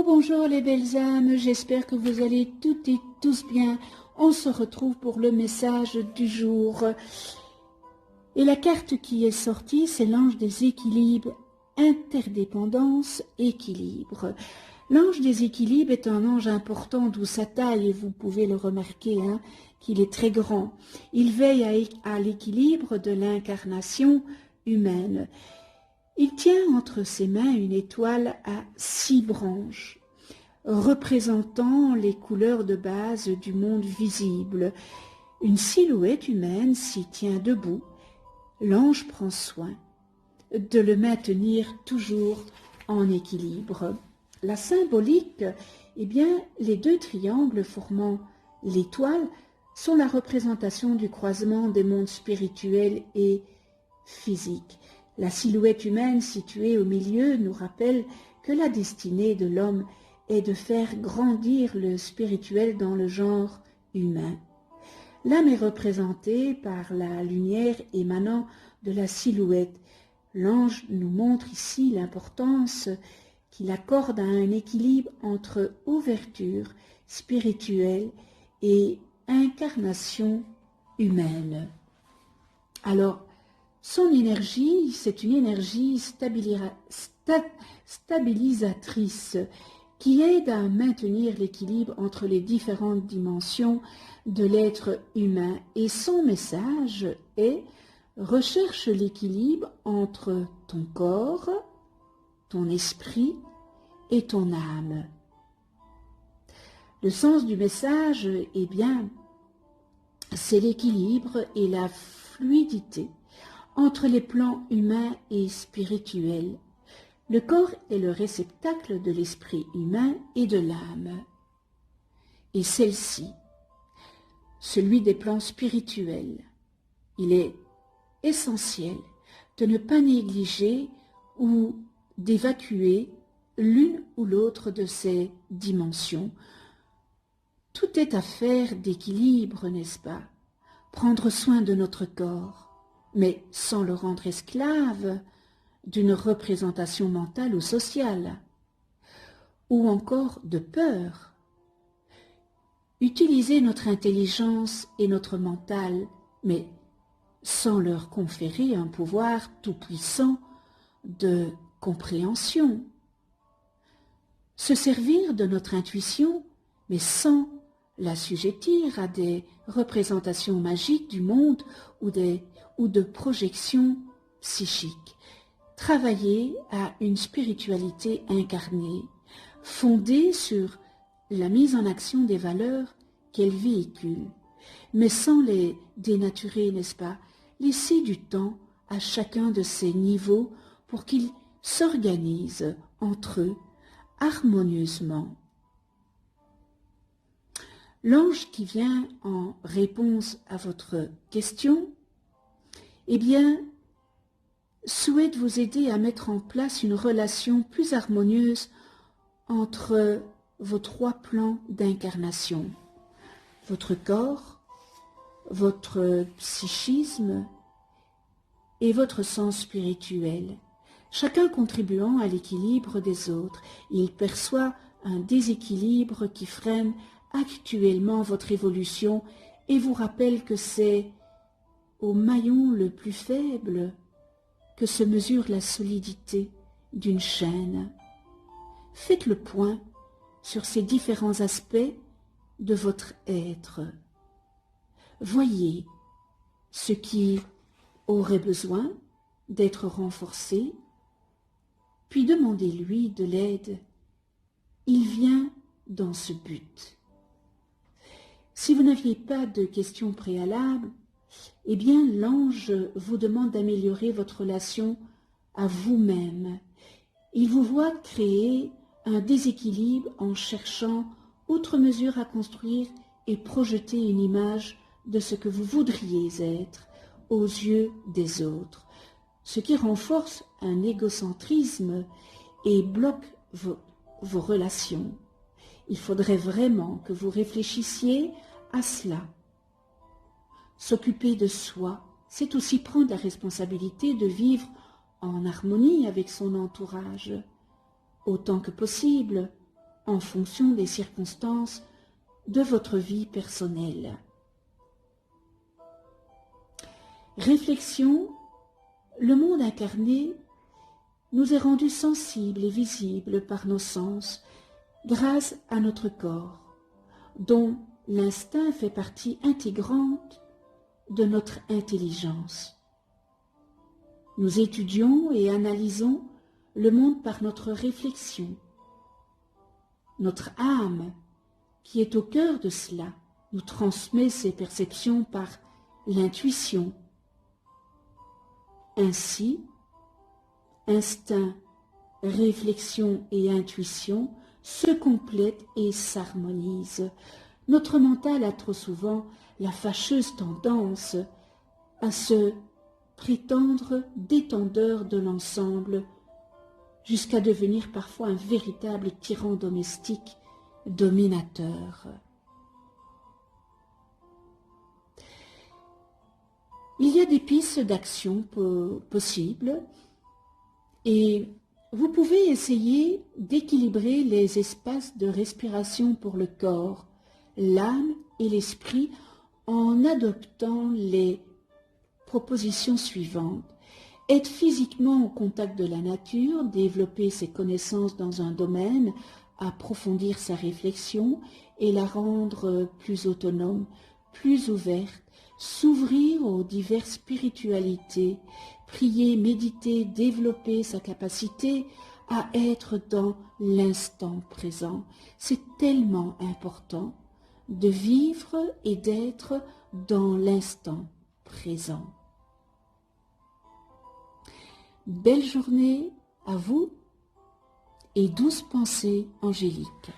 Bonjour les belles âmes, j'espère que vous allez toutes et tous bien. On se retrouve pour le message du jour. Et la carte qui est sortie, c'est l'ange des équilibres, interdépendance, équilibre. L'ange des équilibres est un ange important, d'où sa taille, et vous pouvez le remarquer, qu'il est très grand. Il veille à l'équilibre de l'incarnation humaine. Il tient entre ses mains une étoile à 6 branches, représentant les couleurs de base du monde visible. Une silhouette humaine s'y tient debout. L'ange prend soin de le maintenir toujours en équilibre. La symbolique, les 2 triangles formant l'étoile sont la représentation du croisement des mondes spirituels et physiques. La silhouette humaine située au milieu nous rappelle que la destinée de l'homme est de faire grandir le spirituel dans le genre humain. L'âme est représentée par la lumière émanant de la silhouette. L'ange nous montre ici l'importance qu'il accorde à un équilibre entre ouverture spirituelle et incarnation humaine. Alors, son énergie, c'est une énergie stabilisatrice qui aide à maintenir l'équilibre entre les différentes dimensions de l'être humain. Et son message est « Recherche l'équilibre entre ton corps, ton esprit et ton âme ». Le sens du message, c'est l'équilibre et la fluidité entre les plans humains et spirituels. Le corps est le réceptacle de l'esprit humain et de l'âme. Et celle-ci, celui des plans spirituels, il est essentiel de ne pas négliger ou d'évacuer l'une ou l'autre de ces dimensions. Tout est affaire d'équilibre, n'est-ce pas? Prendre soin de notre corps, mais sans le rendre esclave d'une représentation mentale ou sociale, ou encore de peur. Utiliser notre intelligence et notre mental, mais sans leur conférer un pouvoir tout-puissant de compréhension. Se servir de notre intuition, mais sans l'assujettir à des représentations magiques du monde ou de projections psychiques. Travailler à une spiritualité incarnée, fondée sur la mise en action des valeurs qu'elle véhicule, mais sans les dénaturer, n'est-ce pas? Laisser du temps à chacun de ces niveaux pour qu'ils s'organisent entre eux harmonieusement. L'ange qui vient en réponse à votre question, souhaite vous aider à mettre en place une relation plus harmonieuse entre vos 3 plans d'incarnation, votre corps, votre psychisme et votre sens spirituel, chacun contribuant à l'équilibre des autres. Il perçoit un déséquilibre qui freine actuellement votre évolution et vous rappelle que c'est au maillon le plus faible que se mesure la solidité d'une chaîne. Faites le point sur ces différents aspects de votre être. Voyez ce qui aurait besoin d'être renforcé, puis demandez-lui de l'aide. Il vient dans ce but. Si vous n'aviez pas de questions préalables, eh bien l'ange vous demande d'améliorer votre relation à vous-même. Il vous voit créer un déséquilibre en cherchant outre mesure à construire et projeter une image de ce que vous voudriez être aux yeux des autres, ce qui renforce un égocentrisme et bloque vos relations. Il faudrait vraiment que vous réfléchissiez à cela. S'occuper de soi, c'est aussi prendre la responsabilité de vivre en harmonie avec son entourage, autant que possible, en fonction des circonstances de votre vie personnelle. Réflexion, le monde incarné nous est rendu sensible et visible par nos sens grâce à notre corps, dont l'instinct fait partie intégrante de notre intelligence. Nous étudions et analysons le monde par notre réflexion. Notre âme, qui est au cœur de cela, nous transmet ses perceptions par l'intuition. Ainsi, instinct, réflexion et intuition se complètent et s'harmonisent. Notre mental a trop souvent la fâcheuse tendance à se prétendre détendeur de l'ensemble, jusqu'à devenir parfois un véritable tyran domestique, dominateur. Il y a des pistes d'action possibles et vous pouvez essayer d'équilibrer les espaces de respiration pour le corps, l'âme et l'esprit en adoptant les propositions suivantes. Être physiquement au contact de la nature, développer ses connaissances dans un domaine, approfondir sa réflexion et la rendre plus autonome, plus ouverte, s'ouvrir aux diverses spiritualités, prier, méditer, développer sa capacité à être dans l'instant présent. C'est tellement important de vivre et d'être dans l'instant présent. Belle journée à vous et douces pensées angéliques.